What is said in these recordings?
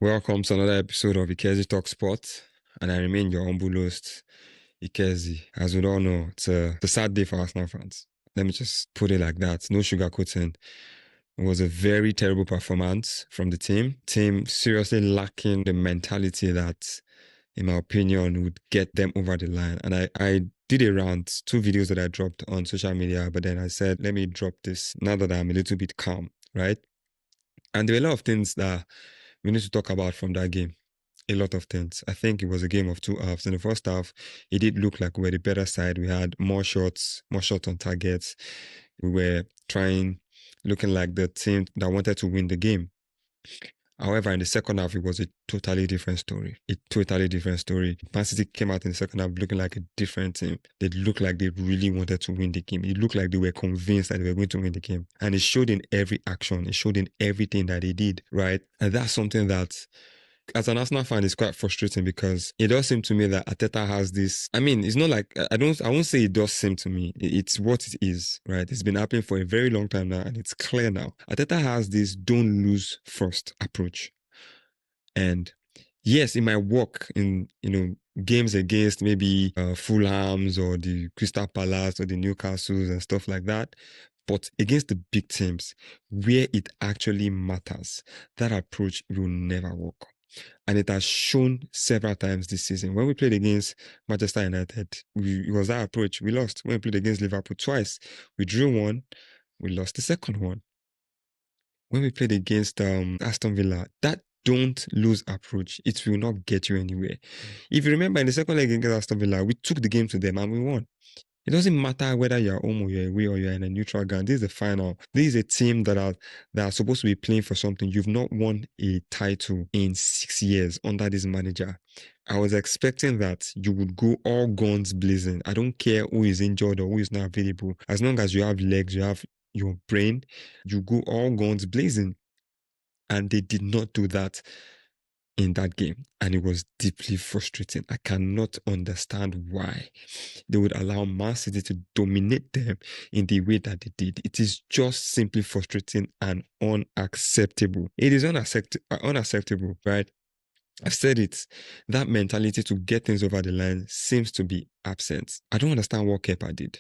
Welcome to another episode of Ikezi Talk Sport, and I remain your humble host, Ikezi. As we all know, it's a sad day for Arsenal fans. Let me just put it like that. No sugarcoating. It was a very terrible performance from the team. Team seriously lacking the mentality that, in my opinion, would get them over the line. And I did a rant, 2 videos that I dropped on social media, but then I said, let me drop this now that I'm a little bit calm, right? And there were a lot of things that we need to talk about from that game. A lot of things. I think it was a game of 2 halves. In the first half, it did look like we were the better side. We had more shots on targets. We were looking like the team that wanted to win the game. However, in the second half, it was a totally different story. Man City came out in the second half looking like a different team. They looked like they really wanted to win the game. It looked like they were convinced that they were going to win the game. And it showed in every action. It showed in everything that they did, right? And that's something that, as an Arsenal fan, it's quite frustrating because it does seem to me that Arteta has this. I mean, it's not like I won't say it does seem to me. It's what it is, right? It's been happening for a very long time now, and it's clear now. Arteta has this don't lose first approach. And yes, it might work in games against maybe Fulham's or the Crystal Palace or the Newcastles and stuff like that. But against the big teams, where it actually matters, that approach will never work. And it has shown several times this season. When we played against Manchester United, it was that approach. We lost. When we played against Liverpool twice, we drew one, we lost the second one. When we played against Aston Villa, that don't lose approach, it will not get you anywhere. If you remember, in the second leg against Aston Villa, we took the game to them and we won. It doesn't matter whether you're home or you're away or you're in a neutral ground. This is the final. This is a team that are supposed to be playing for something. You've not won a title in 6 years under this manager. I was expecting that you would go all guns blazing. I don't care who is injured or who is not available. As long as you have legs, you have your brain, you go all guns blazing. And they did not do that in that game, and it was deeply frustrating. I cannot understand why they would allow Man City to dominate them in the way that they did. It is just simply frustrating and unacceptable. It is unacceptable, right? I've said it. That mentality to get things over the line seems to be absent. I don't understand what Kepa did.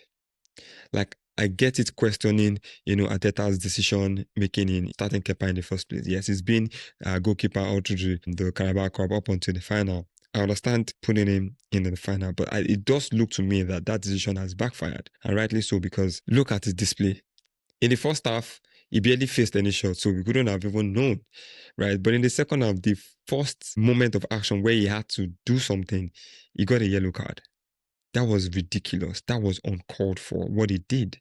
Like, I get it questioning, Arteta's decision making in starting Kepa in the first place. Yes, he's been a goalkeeper all through the Carabao Cup up until the final. I understand putting him in the final, but it does look to me that decision has backfired, and rightly so, because look at his display. In the first half, he barely faced any shot, so we couldn't have even known, right? But in the second half, the first moment of action where he had to do something, he got a yellow card. That was ridiculous. That was uncalled for, what he did.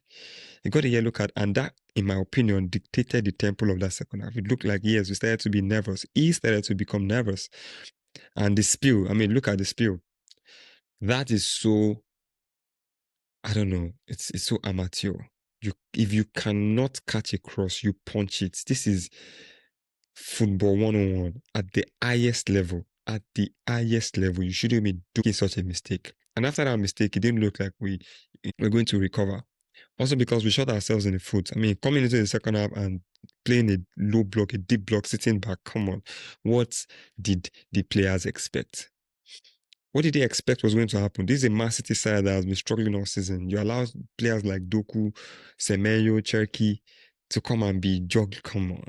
He got a yellow card, and that, in my opinion, dictated the tempo of that second half. It looked like, yes, we started to be nervous. He started to become nervous. And the spill, look at the spill. That is so, I don't know, it's so amateur. If you cannot catch a cross, you punch it. This is football 101 at the highest level. At the highest level, you shouldn't be doing such a mistake. And after that mistake, it didn't look like we're going to recover. Also because we shot ourselves in the foot. Coming into the second half and playing a low block, a deep block, sitting back, come on. What did the players expect? What did they expect was going to happen? This is a Man City side that has been struggling all season. You allow players like Doku, Semenyo, Cherki to come and be jogged. Come on.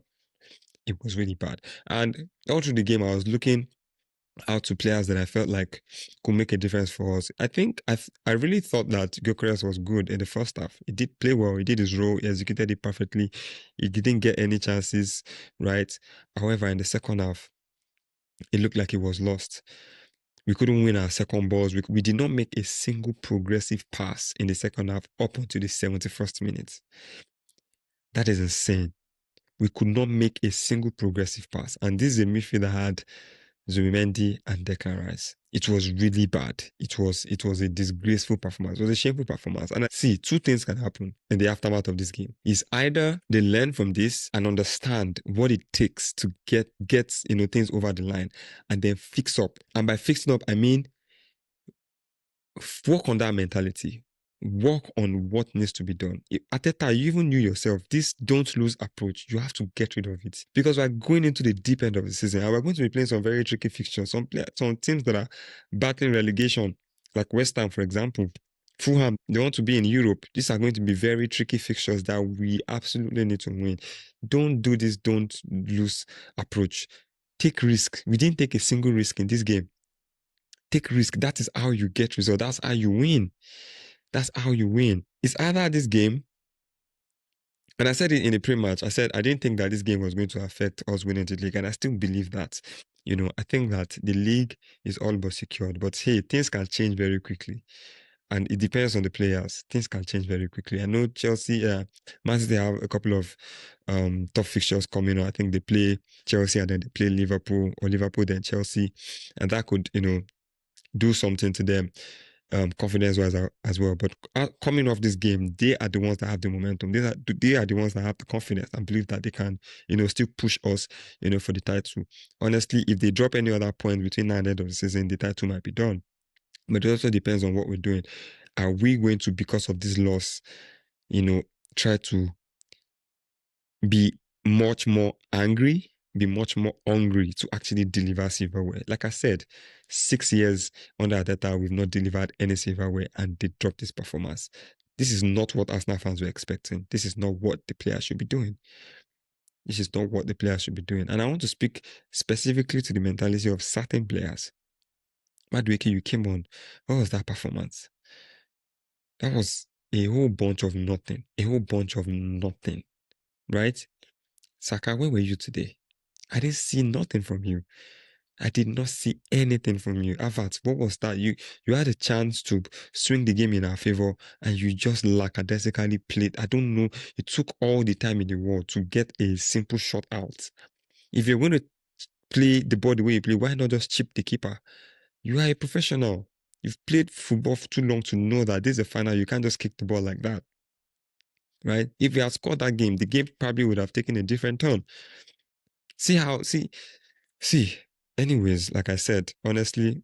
It was really bad. And all through the game, I was looking out to players that I felt like could make a difference for us. I think I really thought that Gyökeres was good in the first half. He did play well. He did his role. He executed it perfectly. He didn't get any chances, right? However, in the second half, it looked like he was lost. We couldn't win our second balls. We did not make a single progressive pass in the second half up until the 71st minute. That is insane. We could not make a single progressive pass. And this is a midfield that had Zubimendi and Declan Rice. It was really bad. It was a disgraceful performance. It was a shameful performance. And I see 2 things can happen in the aftermath of this game. Is either they learn from this and understand what it takes to get things over the line and then fix up. And by fixing up, I mean work on that mentality. work on what needs to be done. Ateta, you even knew yourself, this don't lose approach, you have to get rid of it. Because we're going into the deep end of the season and we're going to be playing some very tricky fixtures. Some teams that are battling relegation, like West Ham, for example. Fulham, they want to be in Europe. These are going to be very tricky fixtures that we absolutely need to win. Don't do this, don't lose approach. Take risk. We didn't take a single risk in this game. Take risk. That is how you get results. That's how you win. That's how you win. It's either this game, and I said it in the pre-match, I said I didn't think that this game was going to affect us winning the league, and I still believe that. I think that the league is all but secured, but hey, things can change very quickly. And it depends on the players. Things can change very quickly. I know Chelsea, Man City have a couple of tough fixtures coming on. I think they play Chelsea and then they play Liverpool, or Liverpool then Chelsea, and that could, do something to them confidence-wise as well. But coming off this game, they are the ones that have the momentum. They are the ones that have the confidence and believe that they can, still push us, for the title. Honestly, if they drop any other point between now and the end of the season, the title might be done. But it also depends on what we're doing. Are we going to, because of this loss, try to be much more angry, be much more hungry to actually deliver silverware? Like I said, 6 years under Arteta, we've not delivered any silverware and they dropped this performance. This is not what Arsenal fans were expecting. This is not what the players should be doing. This is not what the players should be doing. And I want to speak specifically to the mentality of certain players. Madueke, you came on. What was that performance? That was a whole bunch of nothing. A whole bunch of nothing. Right? Saka, where were you today? I didn't see nothing from you. I did not see anything from you. Havertz, what was that? You had a chance to swing the game in our favor and you just lackadaisically played. I don't know. It took all the time in the world to get a simple shot out. If you're going to play the ball the way you play, why not just chip the keeper? You are a professional. You've played football for too long to know that this is a final. You can't just kick the ball like that. Right? If we had scored that game, the game probably would have taken a different turn. See. Anyways, like I said, honestly,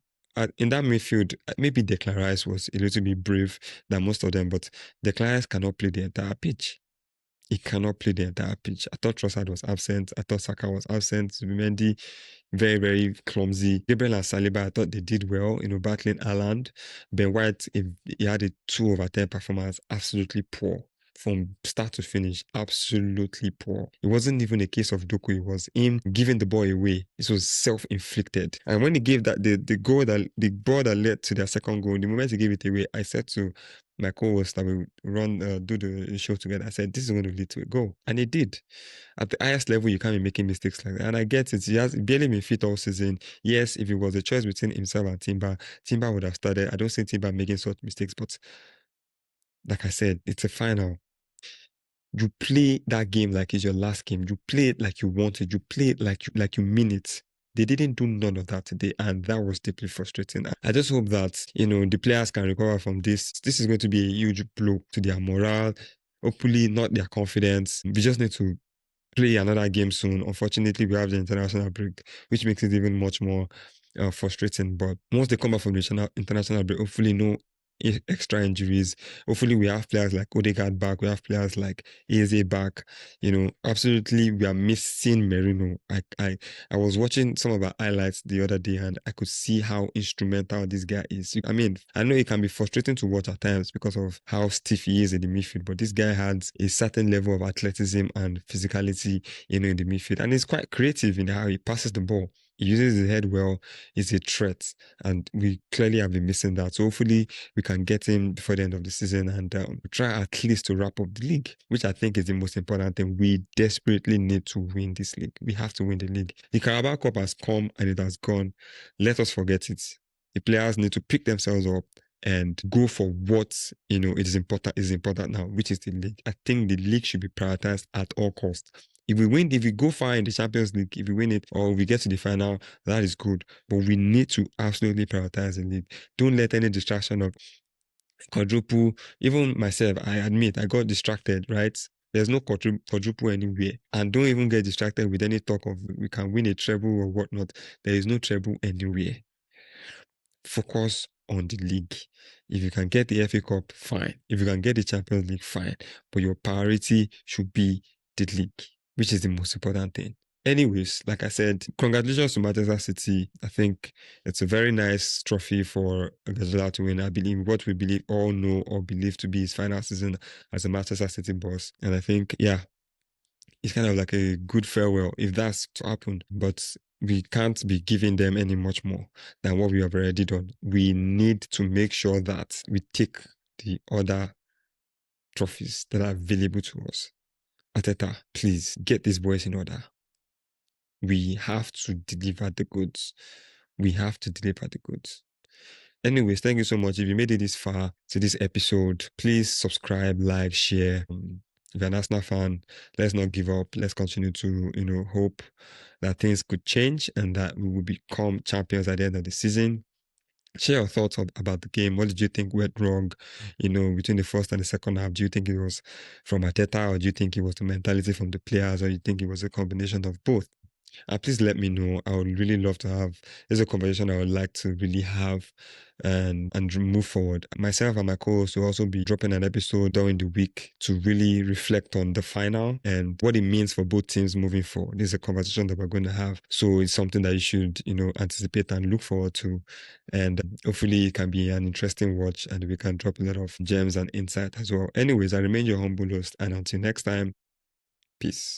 in that midfield, maybe Declan Rice was a little bit brave than most of them, but Declan Rice cannot play the entire pitch. He cannot play the entire pitch. I thought Trossard was absent. I thought Saka was absent. Zubimendi, very, very clumsy. Gabriel and Saliba, I thought they did well, battling Haaland. Ben White, he had a 2/10 performance, absolutely poor. From start to finish, absolutely poor. It wasn't even a case of Doku, it was him giving the ball away. This was self-inflicted. And when he gave that the ball that led to their second goal, the moment he gave it away, I said to my co-host that we do the show together, I said, this is going to lead to a goal. And it did. At the highest level, you can't be making mistakes like that. And I get it. He has barely been fit all season. Yes, if it was a choice between himself and Timber would have started. I don't see Timber making such mistakes, but like I said, it's a final. You play that game like it's your last game. You play it like you want it. You play it like you mean it. They didn't do none of that today, and that was deeply frustrating. I just hope that, the players can recover from this. This is going to be a huge blow to their morale, hopefully not their confidence. We just need to play another game soon. Unfortunately, we have the international break, which makes it even much more frustrating. But once they come back from the international break, hopefully no extra injuries. Hopefully we have players like Odegaard back. We have players like Eze back. Absolutely we are missing Merino. I was watching some of our highlights the other day and I could see how instrumental this guy is. I mean, I know it can be frustrating to watch at times because of how stiff he is in the midfield, but this guy has a certain level of athleticism and physicality, in the midfield, and he's quite creative in how he passes the ball. He uses his head well. He's a threat, and we clearly have been missing that. So hopefully we can get him before the end of the season and try at least to wrap up the league, which I think is the most important thing. We desperately need to win this league. We have to win the league. The Carabao Cup has come and it has gone. Let us forget it. The players need to pick themselves up and go for what it is important now, which is the league. I think the league should be prioritized at all costs. If we go far in the Champions League, if we win it or we get to the final, that is good. But we need to absolutely prioritize the league. Don't let any distraction of quadruple. Even myself, I admit I got distracted, right? There's no quadruple anywhere. And don't even get distracted with any talk of we can win a treble or whatnot. There is no treble anywhere. focus on the league. If you can get the FA Cup, fine. If you can get the Champions League, fine. But your priority should be the league, which is the most important thing. Anyways, like I said, congratulations to Manchester City. I think it's a very nice trophy for Guardiola to win. I believe what we believe all know or believe to be his final season as a Manchester City boss. And I think, yeah, it's kind of like a good farewell if that's to happen. But we can't be giving them any much more than what we have already done. We need to make sure that we take the other trophies that are available to us. Ateta, please get these boys in order. We have to deliver the goods. We have to deliver the goods. Anyways, thank you so much. If you made it this far to this episode, please subscribe, like, share. If you're an Arsenal fan, let's not give up. Let's continue to, hope that things could change and that we will become champions at the end of the season. Share your thoughts about the game. What did you think went wrong, between the first and the second half? Do you think it was from Arteta, or do you think it was the mentality from the players, or you think it was a combination of both? Please let me know. I would really love to have. There's a conversation I would like to really have and move forward. Myself and my co-host will also be dropping an episode during the week to really reflect on the final and what it means for both teams moving forward. This is a conversation that we're going to have. So it's something that you should, anticipate and look forward to. And hopefully it can be an interesting watch and we can drop a lot of gems and insight as well. Anyways, I remain your humble host, and until next time, peace.